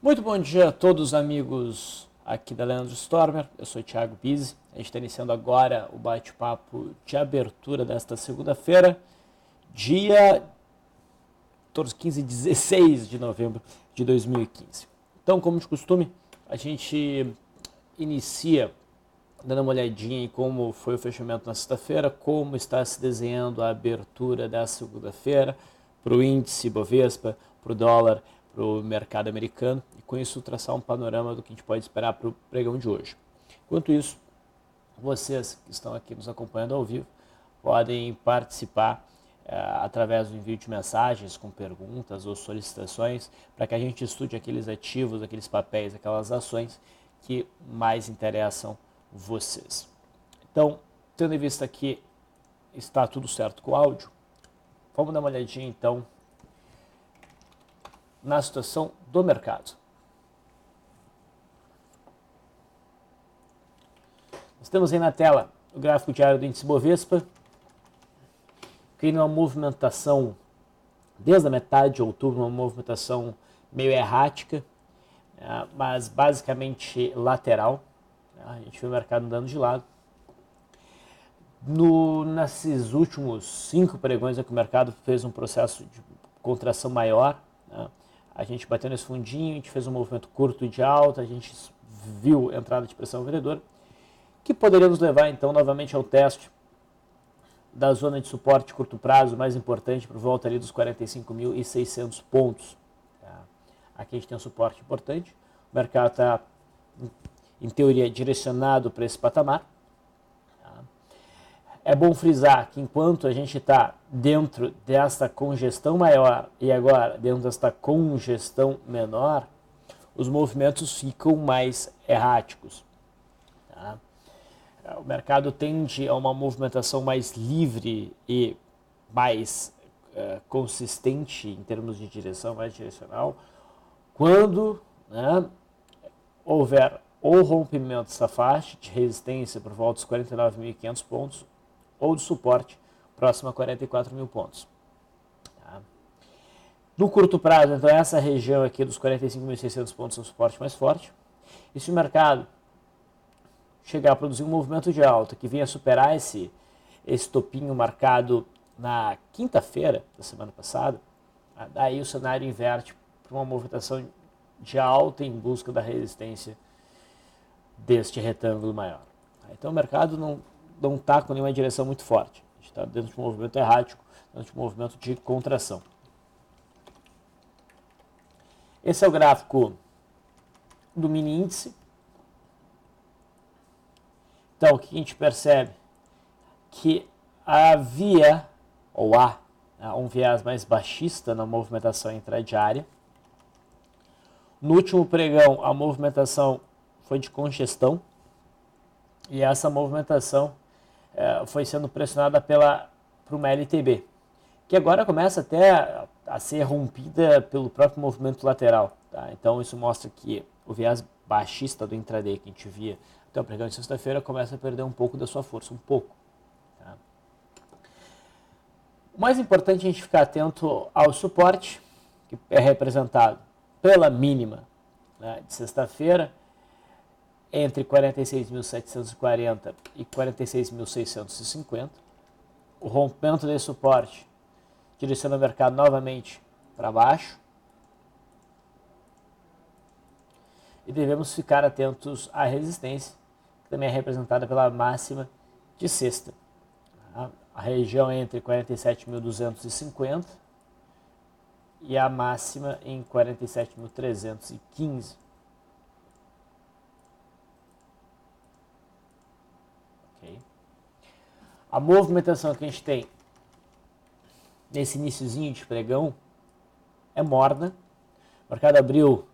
Muito bom dia a todos os amigos aqui da Leandro Stormer, eu sou o Thiago Pizzi. A gente está iniciando agora o bate-papo de abertura desta segunda-feira, dia 16 de novembro de 2015. Então, como de costume, a gente inicia dando uma olhadinha em como foi o fechamento na sexta-feira, como está se desenhando a abertura da segunda-feira para o índice Bovespa, para o dólar, para o mercado americano, e com isso traçar um panorama do que a gente pode esperar para o pregão de hoje. Enquanto isso, vocês que estão aqui nos acompanhando ao vivo podem participar através do envio de mensagens com perguntas ou solicitações para que a gente estude aqueles ativos, aqueles papéis, aquelas ações que mais interessam vocês. Então, tendo em vista que está tudo certo com o áudio, vamos dar uma olhadinha então na situação do mercado. Nós temos aí na tela o gráfico diário do índice Bovespa, que tem uma movimentação desde a metade de outubro, uma movimentação meio errática, mas basicamente lateral. A gente vê o mercado andando de lado. Nesses últimos 5 pregões é que o mercado fez um processo de contração maior. A gente bateu nesse fundinho, a gente fez um movimento curto de alta, a gente viu entrada de pressão vendedora, que poderia nos levar então novamente ao teste da zona de suporte de curto prazo mais importante, por volta ali dos 45.600 pontos. Aqui a gente tem um suporte importante, o mercado está em teoria direcionado para esse patamar. É bom frisar que enquanto a gente está dentro desta congestão maior e agora dentro desta congestão menor, os movimentos ficam mais erráticos. O mercado tende a uma movimentação mais livre e mais consistente em termos de direção, mais direcional, quando houver ou rompimento dessa faixa de resistência por volta dos 49.500 pontos, ou de suporte próximo a 44.000 pontos. No curto prazo, então, essa região aqui dos 45.600 pontos é o suporte mais forte. E se o mercado chegar a produzir um movimento de alta que venha superar esse topinho marcado na quinta-feira da semana passada, daí o cenário inverte para uma movimentação de alta em busca da resistência deste retângulo maior. Então o mercado não está com nenhuma direção muito forte. A gente está dentro de um movimento errático, dentro de um movimento de contração. Esse é o gráfico do mini índice. Então, o que a gente percebe? Que havia, ou há, um viés mais baixista na movimentação intradiária. No último pregão, a movimentação foi de congestão, e essa movimentação foi sendo pressionada por uma LTB, que agora começa até a ser rompida pelo próprio movimento lateral. Então isso mostra que o viés baixista do intraday que a gente via até o pregão de sexta-feira começa a perder um pouco da sua força, um pouco. O mais importante é a gente ficar atento ao suporte, que é representado pela mínima de sexta-feira, entre 46.740 e 46.650. O rompimento desse suporte direciona o mercado novamente para baixo. E devemos ficar atentos à resistência, que também é representada pela máxima de sexta. A região entre 47.250 e a máxima em 47.315. A movimentação que a gente tem nesse iniciozinho de pregão é morna. O mercado abriu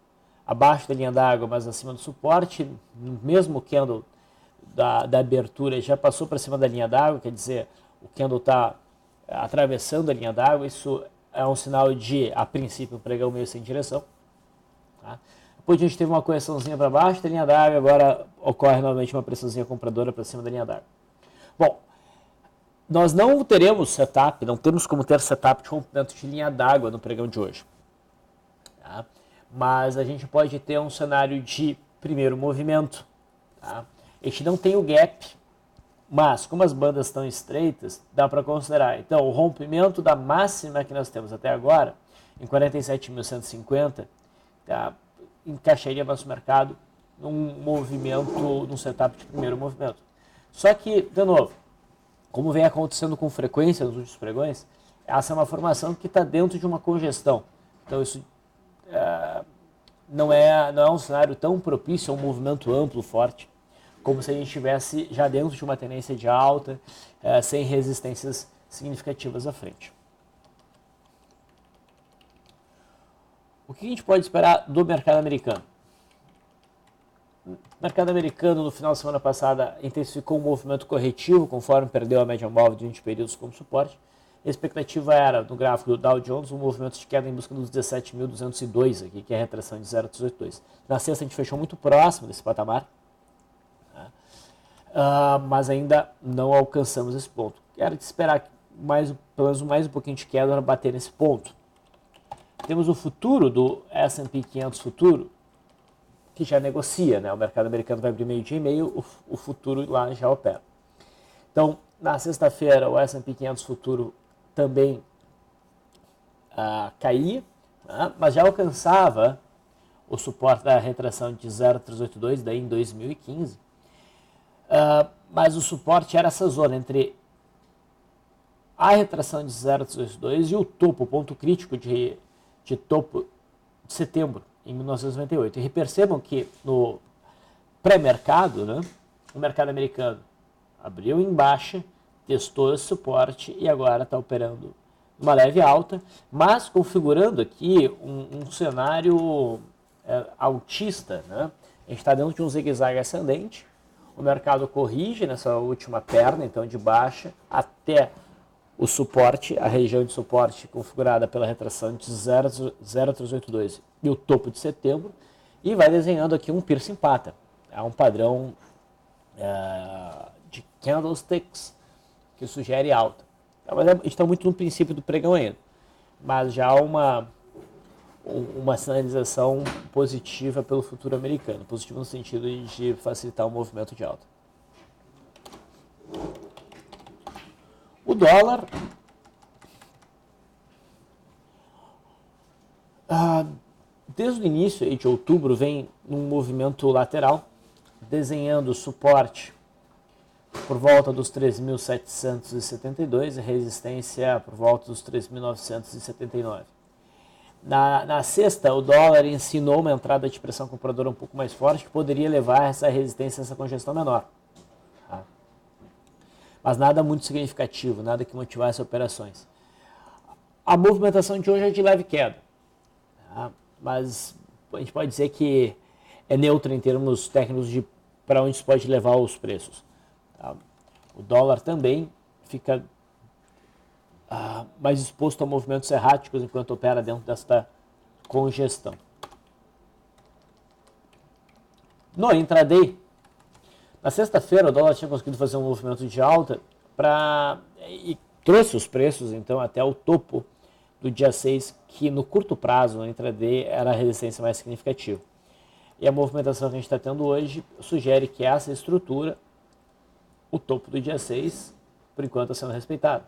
abaixo da linha d'água, mas acima do suporte. No mesmo candle da abertura já passou para cima da linha d'água, quer dizer, o candle está atravessando a linha d'água. Isso é um sinal de, a princípio, um pregão meio sem direção. Depois a gente teve uma correçãozinha para baixo da linha d'água, agora ocorre novamente uma pressãozinha compradora para cima da linha d'água. Bom, nós não teremos setup, não temos como ter setup de rompimento de linha d'água no pregão de hoje. mas a gente pode ter um cenário de primeiro movimento. Tá? A gente não tem o gap, mas como as bandas estão estreitas, dá para considerar. Então, o rompimento da máxima que nós temos até agora, em 47.150, tá? Encaixaria nosso mercado num movimento, num setup de primeiro movimento. Só que, de novo, como vem acontecendo com frequência nos últimos pregões, essa é uma formação que está dentro de uma congestão. Então, isso não é um cenário tão propício a um movimento amplo, forte, como se a gente estivesse já dentro de uma tendência de alta, sem resistências significativas à frente. O que a gente pode esperar do mercado americano? O mercado americano, no final da semana passada, intensificou um movimento corretivo, conforme perdeu a média móvel de 20 períodos como suporte. A expectativa era, no gráfico do Dow Jones, um movimento de queda em busca dos 17.202, aqui, que é a retração de 0,382. Na sexta, a gente fechou muito próximo desse patamar, mas ainda não alcançamos esse ponto. Era de esperar que pelo menos mais um pouquinho de queda para bater nesse ponto. Temos o futuro do S&P 500 futuro, que já negocia, né? O mercado americano vai abrir meio-dia e meio, o futuro lá já opera. Então, na sexta-feira, o S&P 500 futuro também caía, mas já alcançava o suporte da retração de 0,382, daí em 2015. Mas o suporte era essa zona entre a retração de 0,382 e o topo, o ponto crítico de topo de setembro, em 1998. E percebam que no pré-mercado, né, o mercado americano abriu em baixa, testou esse suporte e agora está operando uma leve alta, mas configurando aqui um cenário altista. Né? A gente está dentro de um zigue-zague ascendente, o mercado corrige nessa última perna, então de baixa, até o suporte, a região de suporte configurada pela retração de 0,382 e o topo de setembro, e vai desenhando aqui um piercing pattern. É um padrão de candlesticks que sugere alta. Então, mas a gente está muito no princípio do pregão ainda, mas já há uma sinalização positiva pelo futuro americano, positivo no sentido de facilitar o movimento de alta. O dólar, desde o início de outubro, vem num movimento lateral, desenhando suporte por volta dos 3.772 e resistência por volta dos 3.979. Na sexta, o dólar ensinou uma entrada de pressão compradora um pouco mais forte, que poderia levar essa resistência, essa congestão menor. Mas nada muito significativo, nada que motivasse operações. A movimentação de hoje é de leve queda, mas a gente pode dizer que é neutra em termos técnicos de para onde isso pode levar os preços. O dólar também fica mais exposto a movimentos erráticos enquanto opera dentro desta congestão. No intraday, na sexta-feira, o dólar tinha conseguido fazer um movimento de alta e trouxe os preços então até o topo do dia 6, que no curto prazo, no intraday, era a resistência mais significativa. E a movimentação que a gente está tendo hoje sugere que essa estrutura, o topo do dia 6, por enquanto está sendo respeitado.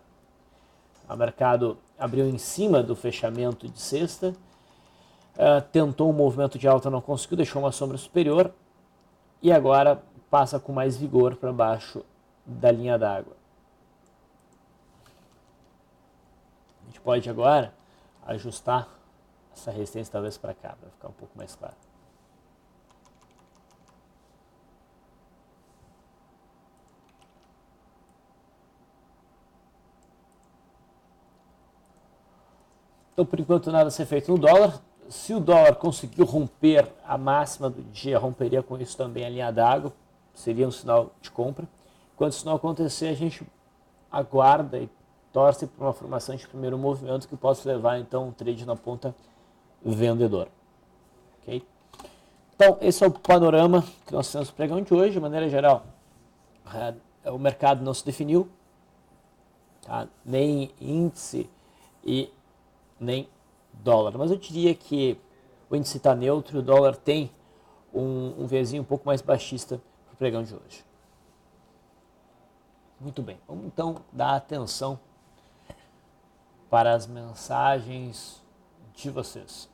O mercado abriu em cima do fechamento de sexta, tentou um movimento de alta, não conseguiu, deixou uma sombra superior e agora passa com mais vigor para baixo da linha d'água. A gente pode agora ajustar essa resistência talvez para cá, para ficar um pouco mais claro. Então, por enquanto, nada a ser feito no dólar. Se o dólar conseguir romper a máxima do dia, romperia com isso também a linha d'água, seria um sinal de compra. Quando isso não acontecer, a gente aguarda e torce para uma formação de primeiro movimento que possa levar, então, um trade na ponta vendedor. Okay? Então, esse é o panorama que nós temos no pregão de hoje. De maneira geral, o mercado não se definiu, tá? Nem índice e nem dólar. Mas eu diria que o índice está neutro e o dólar tem um viésinho um pouco mais baixista para o pregão de hoje. Muito bem, vamos então dar atenção para as mensagens de vocês.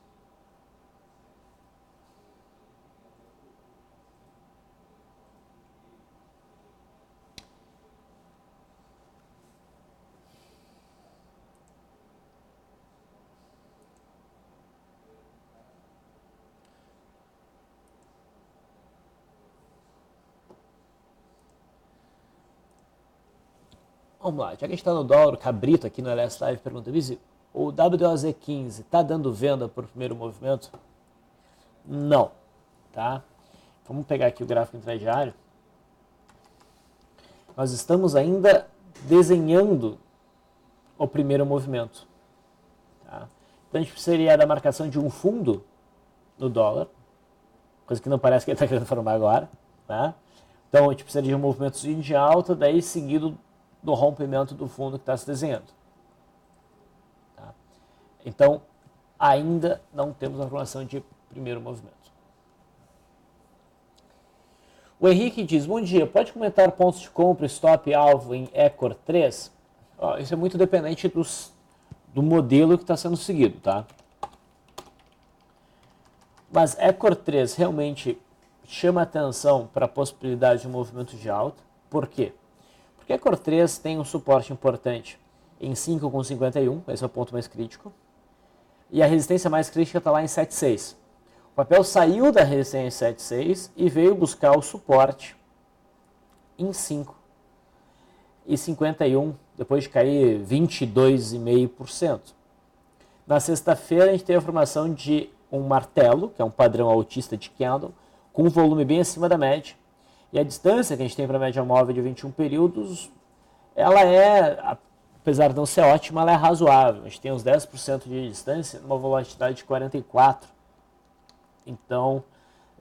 Vamos lá, já que a gente está no dólar, o Cabrito aqui no LS Live pergunta, Visi, o WDOZ15 está dando venda por primeiro movimento? Não, tá? Vamos pegar aqui o gráfico intradiário. Nós estamos ainda desenhando o primeiro movimento. Tá? Então a gente precisaria da marcação de um fundo no dólar, coisa que não parece que ele está querendo formar agora. Tá? Então a gente precisaria de um movimento de alta, daí seguido do rompimento do fundo que está se desenhando. Tá? Então, ainda não temos a formação de primeiro movimento. O Henrique diz, bom dia, pode comentar pontos de compra, stop, alvo em Ecor 3? Isso é muito dependente do modelo que está sendo seguido, tá? Mas Ecor 3 realmente chama atenção para a possibilidade de um movimento de alta. Por quê? Porque a Ecor 3 tem um suporte importante em 5,51, esse é o ponto mais crítico, e a resistência mais crítica está lá em 7,6. O papel saiu da resistência em 7,6 e veio buscar o suporte em 5,51, depois de cair 22,5%. Na sexta-feira a gente teve a formação de um martelo, que é um padrão altista de candle, com um volume bem acima da média. E a distância que a gente tem para a média móvel de 21 períodos, ela é, apesar de não ser ótima, ela é razoável. A gente tem uns 10% de distância, uma volatilidade de 44. Então,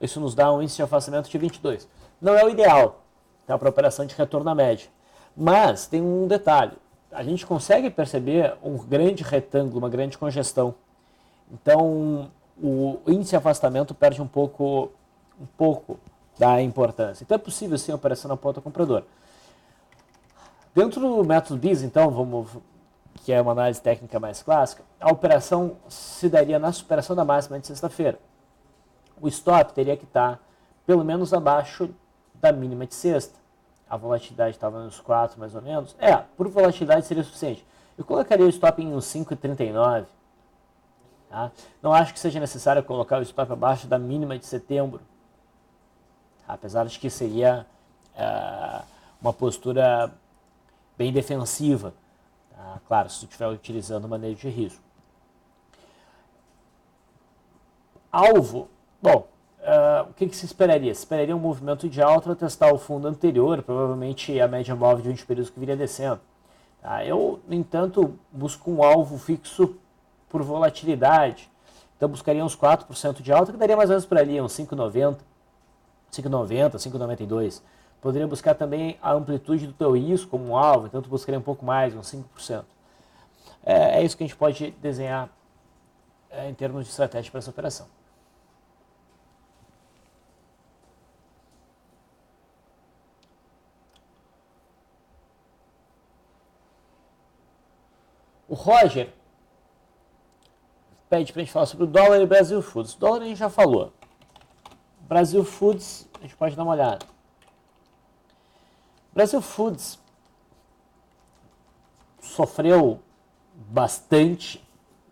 isso nos dá um índice de afastamento de 22. Não é o ideal, tá, para operação de retorno à média. Mas tem um detalhe. A gente consegue perceber um grande retângulo, uma grande congestão. Então, o índice de afastamento perde um pouco da importância. Então é possível sim a operação na ponta compradora. Dentro do método BIS, então, que é uma análise técnica mais clássica, a operação se daria na superação da máxima de sexta-feira. O stop teria que estar pelo menos abaixo da mínima de sexta. A volatilidade estava nos 4 mais ou menos. Por volatilidade seria suficiente. Eu colocaria o stop em uns 5,39. Tá? Não acho que seja necessário colocar o stop abaixo da mínima de setembro. Apesar de que seria uma postura bem defensiva. Tá? Claro, se tu estiver utilizando manejo de risco. Alvo, bom, o que se esperaria? Se esperaria um movimento de alta para testar o fundo anterior, provavelmente a média móvel de 20 períodos que viria descendo. Tá? Eu, no entanto, busco um alvo fixo por volatilidade. Então buscaria uns 4% de alta, que daria mais ou menos por ali, uns 5,90, 5,92. Poderia buscar também a amplitude do teu risco como um alvo, então tu buscaria um pouco mais, uns 5%. É isso que a gente pode desenhar em termos de estratégia para essa operação. O Roger pede para a gente falar sobre o dólar e Brasil Foods. O dólar a gente já falou. Brasil Foods, a gente pode dar uma olhada. Brasil Foods sofreu bastante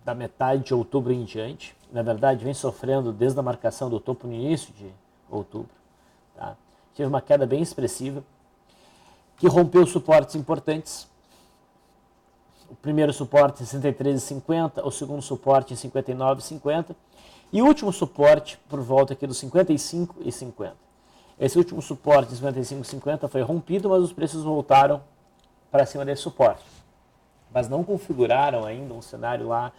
da metade de outubro em diante. Na verdade, vem sofrendo desde a marcação do topo no início de outubro. Tá? Teve uma queda bem expressiva, que rompeu suportes importantes. O primeiro suporte em 63,50, o segundo suporte em 59,50 e o último suporte por volta aqui dos 55,50. Esse último suporte em 55,50 foi rompido, mas os preços voltaram para cima desse suporte. Mas não configuraram ainda um cenário lá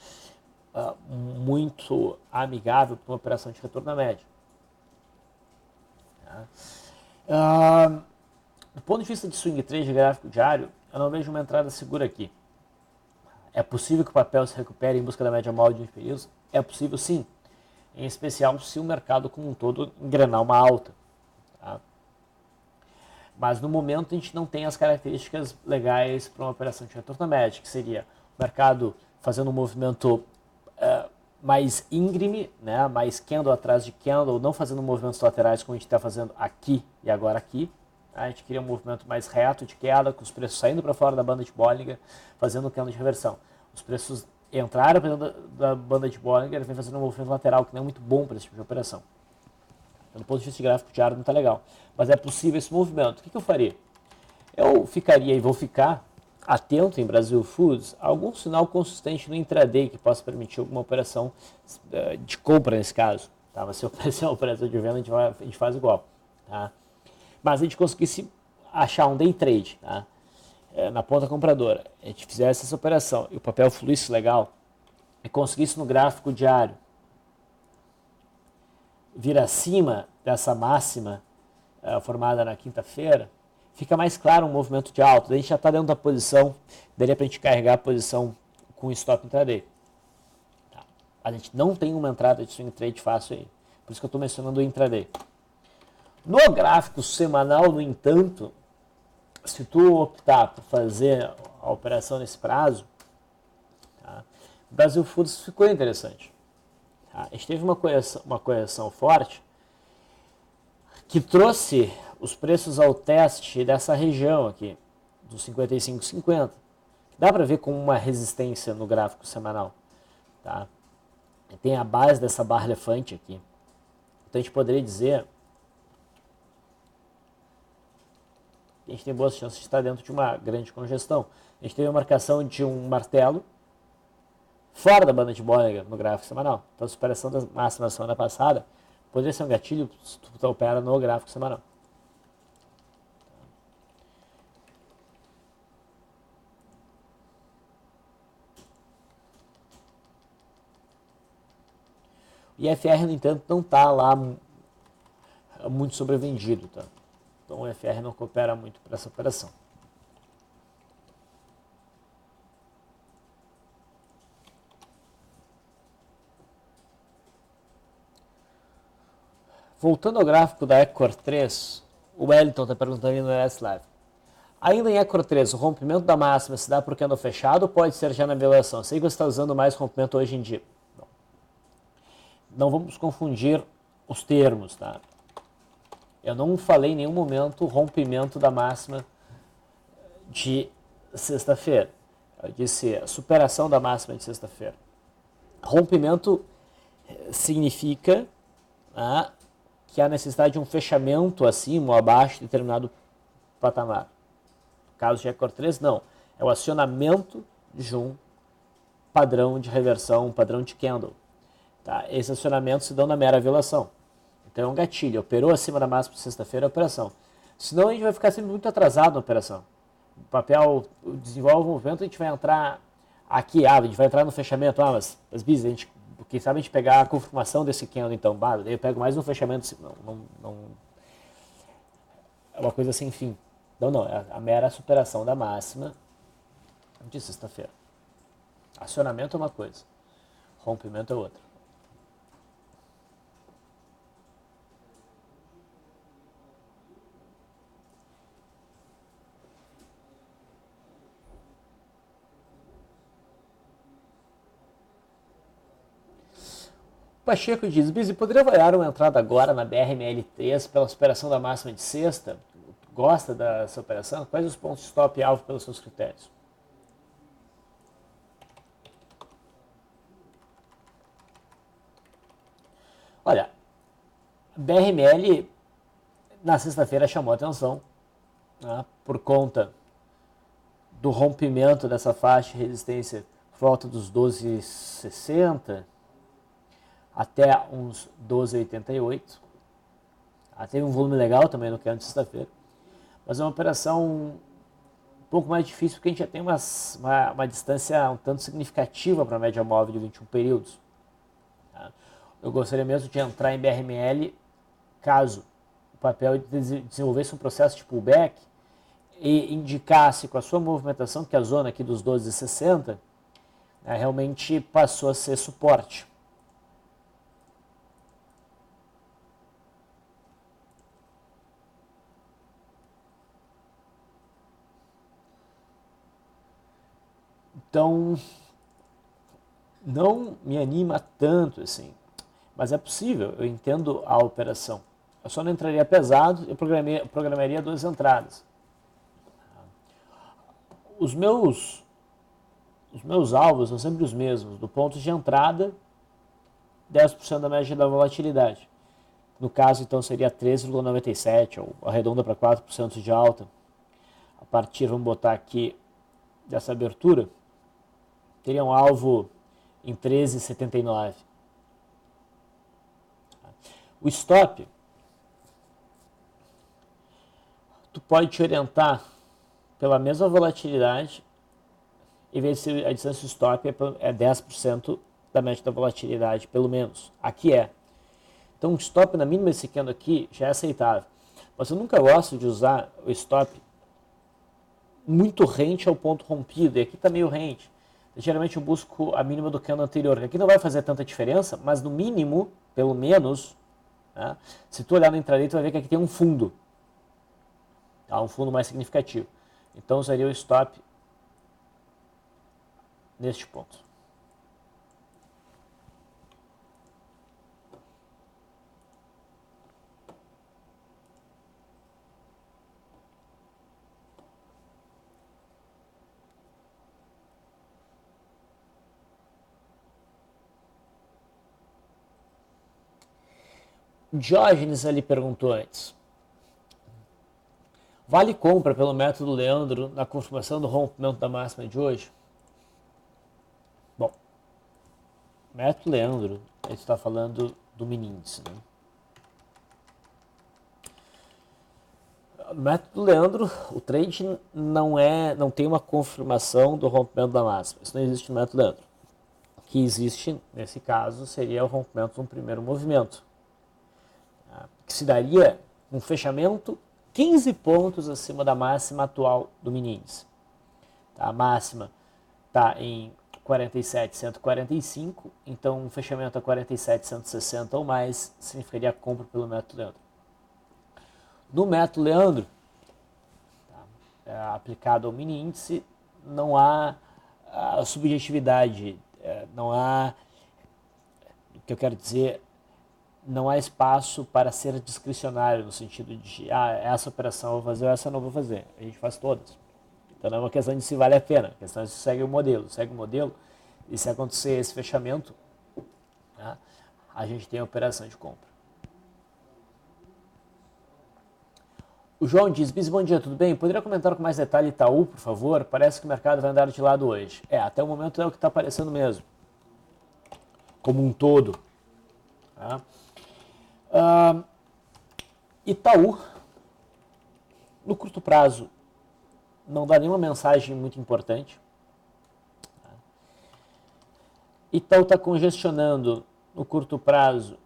muito amigável para uma operação de retorno à média. Tá? Do ponto de vista de swing trade gráfico diário, eu não vejo uma entrada segura aqui. É possível que o papel se recupere em busca da média móvel de 20 períodos? É possível sim. em especial se o mercado como um todo engrenar uma alta. Tá? Mas no momento a gente não tem as características legais para uma operação de retorno médio, que seria o mercado fazendo um movimento mais íngreme, né, mais candle atrás de candle, não fazendo movimentos laterais como a gente está fazendo aqui e agora aqui. A gente queria um movimento mais reto de queda, com os preços saindo para fora da banda de Bollinger, fazendo um candle de reversão. Os preços entraram para dentro da banda de Bollinger e vem fazendo um movimento lateral, que não é muito bom para esse tipo de operação. Do ponto de vista de gráfico diário não está legal. Mas é possível esse movimento. O que eu faria? Eu ficaria e vou ficar atento em Brasil Foods a algum sinal consistente no intraday que possa permitir alguma operação de compra nesse caso. Tá? Mas se oferecer uma operação de venda, a gente faz igual. Tá? Mas a gente conseguisse achar um day trade, tá? Na ponta compradora, a gente fizesse essa operação e o papel fluísse legal e conseguisse no gráfico diário vir acima dessa máxima formada na quinta-feira, fica mais claro um movimento de alta. Daí a gente já está dentro da posição, daria para a gente carregar a posição com stop intraday. Tá. A gente não tem uma entrada de swing trade fácil aí, por isso que eu estou mencionando o intraday. No gráfico semanal, no entanto, se tu optar por fazer a operação nesse prazo, tá, o Brasil Foods ficou interessante. Tá? A gente teve uma correção forte que trouxe os preços ao teste dessa região aqui, dos 55,50. Dá para ver como uma resistência no gráfico semanal. Tá? Tem a base dessa barra elefante aqui. Então a gente poderia dizer que a gente tem boas chances de estar dentro de uma grande congestão. A gente teve a marcação de um martelo fora da banda de Bollinger no gráfico semanal. Então a superação da máxima da semana passada poderia ser um gatilho se tu opera no gráfico semanal. O IFR, no entanto, não está lá muito sobrevendido. Tá? Então o IFR não coopera muito para essa operação. Voltando ao gráfico da Ecor 3, o Wellington está perguntando ali no LS Live. Ainda em Ecor 3, o rompimento da máxima se dá por candle fechado ou pode ser já na violação? Sei que você está usando mais rompimento hoje em dia. Não vamos confundir os termos, tá? Eu não falei em nenhum momento rompimento da máxima de sexta-feira. Eu disse superação da máxima de sexta-feira. Rompimento significa que há necessidade de um fechamento acima ou abaixo de determinado patamar. No caso de Ecor 3, não. É o acionamento de um padrão de reversão, um padrão de candle. Tá? Esses acionamentos se dão na mera violação. Então é um gatilho. Operou acima da máxima de sexta-feira, é a operação. Senão a gente vai ficar sempre muito atrasado na operação. O papel desenvolve o movimento, a gente vai entrar aqui, a gente vai entrar no fechamento. Mas bis, a gente, quem sabe a gente pegar a confirmação desse candle, então, daí eu pego mais um fechamento. Não, é uma coisa sem fim. Não, é a mera superação da máxima de sexta-feira. Acionamento é uma coisa, rompimento é outra. Pacheco diz, Bizi, poderia avaliar uma entrada agora na BRML3 pela superação da máxima de sexta? Gosta dessa operação? Quais os pontos stop e alvo pelos seus critérios? Olha, a BRML na sexta-feira chamou a atenção, né, por conta do rompimento dessa faixa de resistência por volta dos 12,60 até uns 12,88. Teve um volume legal também no candle de sexta-feira, mas é uma operação um pouco mais difícil porque a gente já tem uma distância um tanto significativa para a média móvel de 21 períodos. Tá? Eu gostaria mesmo de entrar em BRML caso o papel desenvolvesse um processo de pullback e indicasse com a sua movimentação que a zona aqui dos 12,60 realmente passou a ser suporte. Então, não me anima tanto assim, mas é possível, eu entendo a operação. Eu só não entraria pesado, eu programaria 2 entradas. Os meus alvos são sempre os mesmos, do ponto de entrada, 10% da média da volatilidade. No caso, então, seria 13,97, ou arredonda para 4% de alta. A partir, vamos botar aqui, dessa abertura, teria um alvo em 13,79. O stop, tu pode te orientar pela mesma volatilidade e ver se a distância stop é 10% da média da volatilidade, pelo menos. Aqui é. Então, o stop na mínima desse candle aqui já é aceitável. Mas eu nunca gosto de usar o stop muito rente ao ponto rompido, e aqui está meio rente. Geralmente eu busco a mínima do candle anterior, que aqui não vai fazer tanta diferença, mas no mínimo, pelo menos, né, se tu olhar no intraday, tu vai ver que aqui tem um fundo. Tá, um fundo mais significativo. Então, usaria o stop neste ponto. Diógenes ali perguntou antes. Vale compra pelo método Leandro na confirmação do rompimento da máxima de hoje? Bom, método Leandro, a gente está falando do mini índice, né? No método Leandro, o trade não tem uma confirmação do rompimento da máxima. Isso não existe no método Leandro. O que existe, nesse caso, seria o rompimento de um primeiro movimento, que se daria um fechamento 15 pontos acima da máxima atual do mini índice. A máxima está em 47,145, então um fechamento a 47,160 ou mais significaria compra pelo método Leandro. No método Leandro, aplicado ao mini índice, não há subjetividade, não há, o que eu quero dizer, não há espaço para ser discricionário, no sentido de, essa operação eu vou fazer ou essa eu não vou fazer. A gente faz todas. Então não é uma questão de se vale a pena, a questão é se segue o modelo. Segue o modelo e se acontecer esse fechamento, né, a gente tem a operação de compra. O João diz, Bis, bom dia, tudo bem? Poderia comentar com mais detalhe Itaú, por favor? Parece que o mercado vai andar de lado hoje. Até o momento é o que está aparecendo mesmo. Como um todo. Tá? Itaú, no curto prazo, não dá nenhuma mensagem muito importante. Itaú está congestionando no curto prazo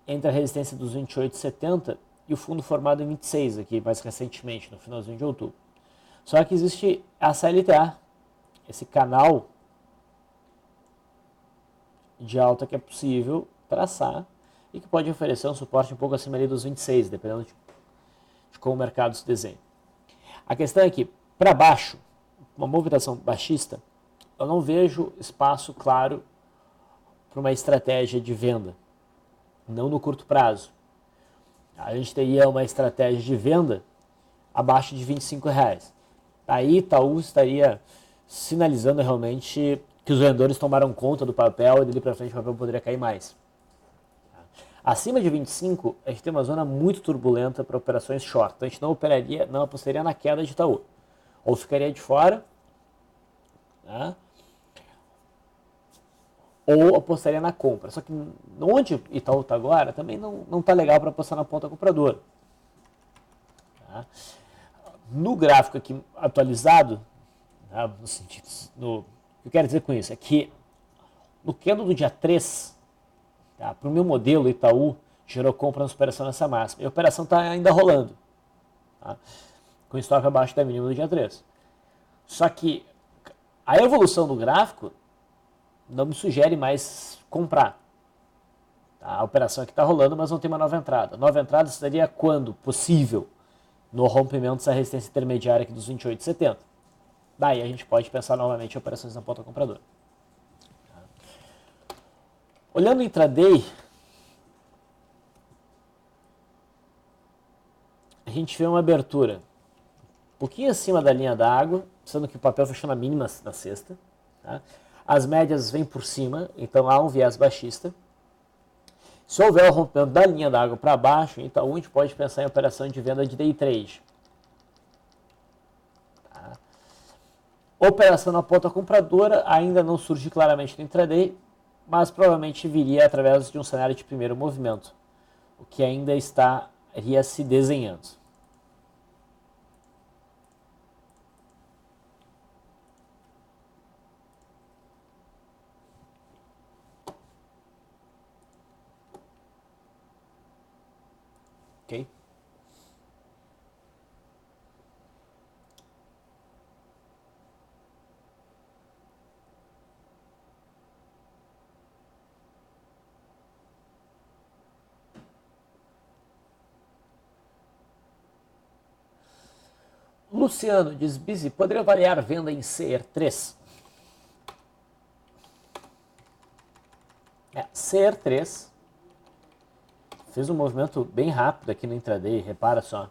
entre a resistência dos 28,70 e o fundo formado em 26 aqui, mais recentemente, no finalzinho de outubro. Só que existe a CLTA, esse canal de alta que é possível traçar e que pode oferecer um suporte um pouco acima ali dos 26, dependendo de como o mercado se desenha. A questão é que, para baixo, uma movimentação baixista, eu não vejo espaço claro para uma estratégia de venda, não no curto prazo. A gente teria uma estratégia de venda abaixo de R$25. Aí Itaú estaria sinalizando realmente que os vendedores tomaram conta do papel e dali para frente o papel poderia cair mais. Acima de 25, a gente tem uma zona muito turbulenta para operações short. Então a gente não apostaria na queda de Itaú. Ou ficaria de fora, né? Ou apostaria na compra. Só que onde Itaú está agora, também não está legal para apostar na ponta compradora. Tá? No gráfico aqui atualizado, tá? No sentido, o que eu quero dizer com isso é que no candle do dia 3, tá, para o meu modelo Itaú, gerou compra na superação nessa máxima. E a operação está ainda rolando, tá? Com estoque abaixo da mínima do dia 3. Só que a evolução do gráfico não me sugere mais comprar. Tá? A operação aqui está rolando, mas não tem uma nova entrada. Nova entrada seria quando possível? No rompimento dessa resistência intermediária aqui dos 28,70. daí a gente pode pensar novamente em operações na ponta compradora. Olhando o intraday, a gente vê uma abertura um pouquinho acima da linha d'água, sendo que o papel fechou na mínima na sexta. Tá? As médias vêm por cima, então há um viés baixista. Se houver o rompimento da linha d'água para baixo, então a gente pode pensar em operação de venda de day trade. Tá? Operação na ponta compradora ainda não surge claramente no intraday, mas provavelmente viria através de um cenário de primeiro movimento, o que ainda estaria se desenhando. Ok? Luciano diz, Bizi, poderia variar venda em CER3? CER3 fez um movimento bem rápido aqui no intraday, repara só.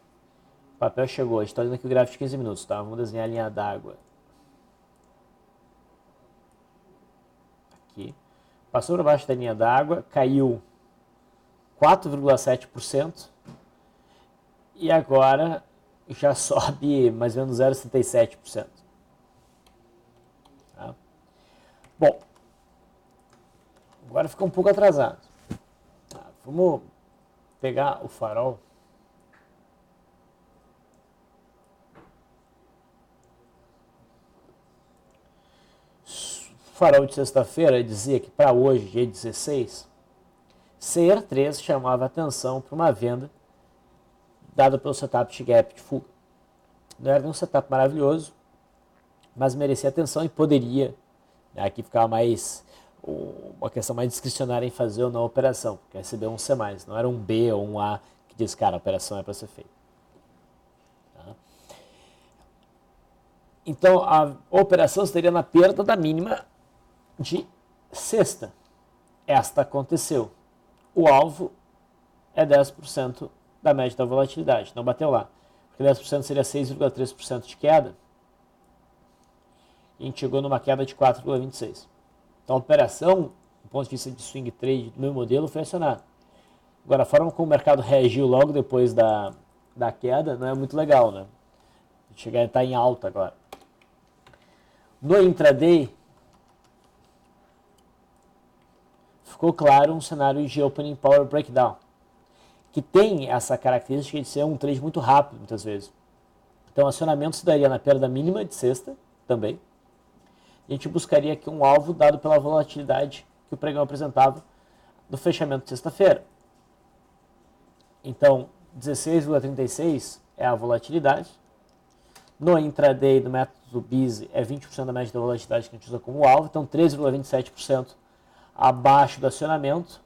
O papel chegou, estou olhando aqui o gráfico de 15 minutos, tá? Vamos desenhar a linha d'água. Aqui. Passou por baixo da linha d'água, caiu 4,7% e agora já sobe mais ou menos 0,77%. Tá? Bom, agora ficou um pouco atrasado. Tá, vamos pegar o farol. O farol de sexta-feira dizia que para hoje, dia 16, CER3 chamava atenção para uma venda dada pelo setup de gap de fuga. Não era um setup maravilhoso, mas merecia atenção e poderia, né, aqui ficava mais uma questão mais discricionária em fazer ou não a operação, porque recebeu um C+, não era um B ou um A que diz, cara, a operação é para ser feita. Tá? Então, a operação estaria na perda da mínima de sexta. Esta aconteceu. O alvo é 10% da média da volatilidade, não bateu lá. Porque 10% seria 6,3% de queda. E a gente chegou numa queda de 4,26%. Então a operação, do ponto de vista de swing trade do meu modelo, foi acionada. Agora, a forma como o mercado reagiu logo depois da queda não é muito legal, né? Chegar a estar em alta agora. No intraday, ficou claro um cenário de opening power breakdown, que tem essa característica de ser um trade muito rápido, muitas vezes. Então, o acionamento se daria na perda mínima de sexta, também. A gente buscaria aqui um alvo dado pela volatilidade que o pregão apresentava no fechamento de sexta-feira. Então, 16,36 é a volatilidade. No intraday do método BISE é 20% da média da volatilidade que a gente usa como alvo, então 13,27% abaixo do acionamento.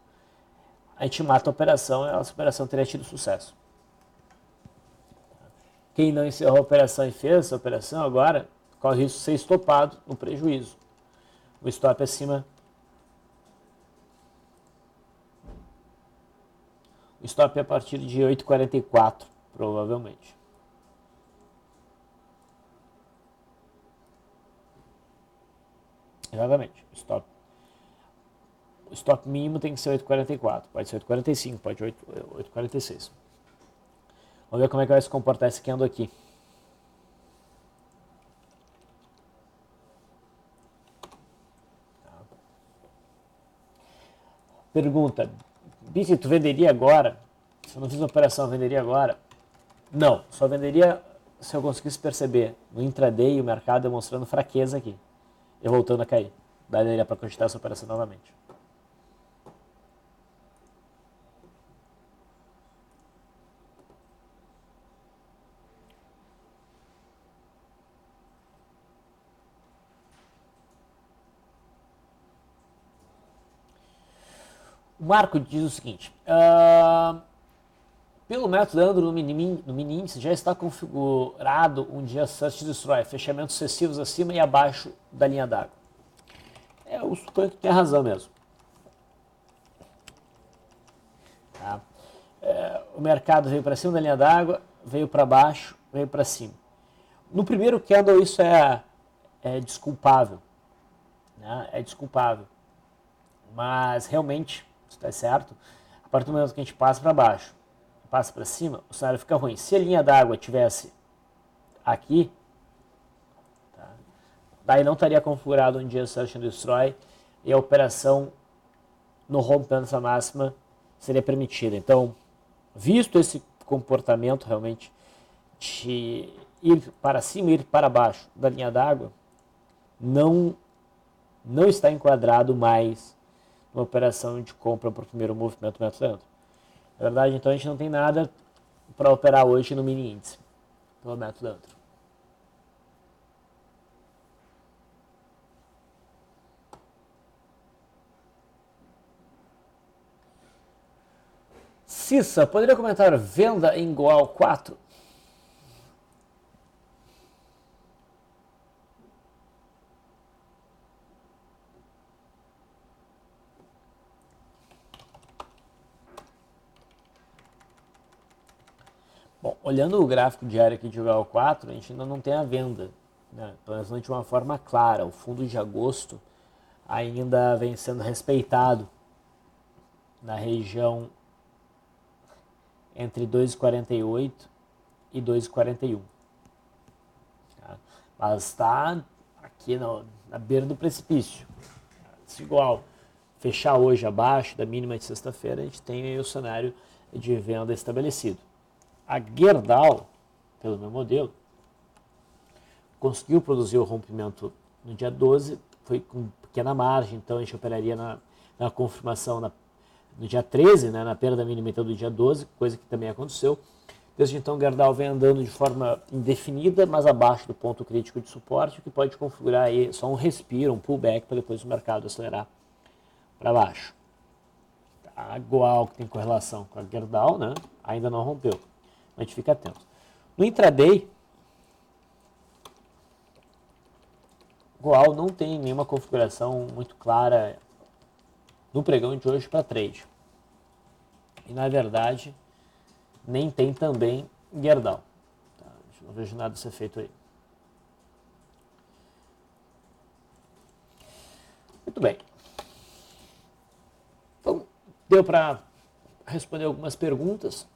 A gente mata a operação e essa operação teria tido sucesso. Quem não encerrou a operação e fez essa operação agora, corre o risco de ser estopado no prejuízo. O stop acima. O stop é a partir de 8,44, provavelmente. Exatamente. O stop mínimo tem que ser 8,44. Pode ser 8,45, pode ser 8,46. Vamos ver como é que vai se comportar esse candle aqui. Pergunta, Bici, tu venderia agora? Se eu não fiz uma operação, eu venderia agora? Não, só venderia se eu conseguisse perceber no intraday o mercado demonstrando fraqueza aqui e voltando a cair. Daria para cogitar essa operação novamente. O Marco diz o seguinte, Pelo método Leandro, no mini índice já está configurado um dia Search Destroy, fechamentos sucessivos acima e abaixo da linha d'água. Eu suponho que tem razão mesmo. Tá? O mercado veio para cima da linha d'água, veio para baixo, veio para cima. No primeiro candle isso é desculpável, né? É desculpável, mas realmente, isso está certo, a partir do momento que a gente passa para baixo, passa para cima, o cenário fica ruim. Se a linha d'água tivesse aqui, tá? Daí não estaria configurado um dia Search and Destroy e a operação no rompimento dessa máxima seria permitida. Então, visto esse comportamento realmente de ir para cima e ir para baixo da linha d'água, não está enquadrado mais uma operação de compra para o primeiro movimento do método Leandro. Na verdade, então a gente não tem nada para operar hoje no mini índice, pelo método Leandro. Cissa, poderia comentar venda em Goal 4? Bom, olhando o gráfico diário aqui de Goal 4, a gente ainda não tem a venda, né? Pelo menos não de uma forma clara. O fundo de agosto ainda vem sendo respeitado na região entre 2,48 e 2,41. Tá? Mas está aqui na beira do precipício. Se igual fechar hoje abaixo da mínima de sexta-feira, a gente tem aí o cenário de venda estabelecido. A Gerdau, pelo meu modelo, conseguiu produzir o rompimento no dia 12, foi com pequena margem, então a gente operaria na confirmação no dia 13, né, na perda mínima então, do dia 12, coisa que também aconteceu. Desde então, Gerdau vem andando de forma indefinida, mas abaixo do ponto crítico de suporte, o que pode configurar aí só um respiro, um pullback, para depois o mercado acelerar para baixo. A Goal, que tem correlação com a Gerdau, né, ainda não rompeu. A gente fica atento. No intraday, Goal não tem nenhuma configuração muito clara no pregão de hoje para trade. E na verdade, nem tem também Gerdau. Tá? Não vejo nada ser feito aí. Muito bem. Então, deu para responder algumas perguntas.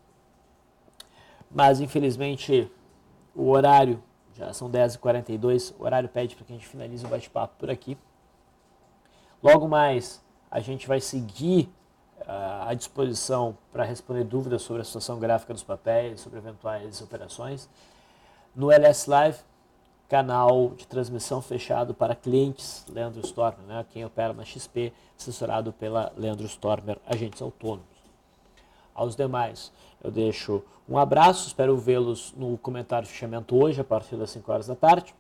Mas, infelizmente, o horário, já são 10h42, o horário pede para que a gente finalize o bate-papo por aqui. Logo mais, a gente vai seguir à disposição para responder dúvidas sobre a situação gráfica dos papéis, sobre eventuais operações. No LS Live, canal de transmissão fechado para clientes Leandro Stormer, né? Quem opera na XP, assessorado pela Leandro Stormer, agentes autônomos. Aos demais, eu deixo um abraço, espero vê-los no comentário de fechamento hoje, a partir das 5 horas da tarde.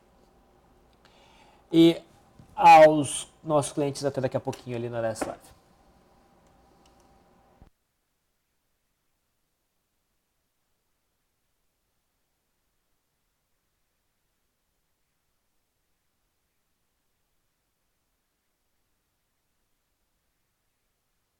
E aos nossos clientes, até daqui a pouquinho ali na LS Live.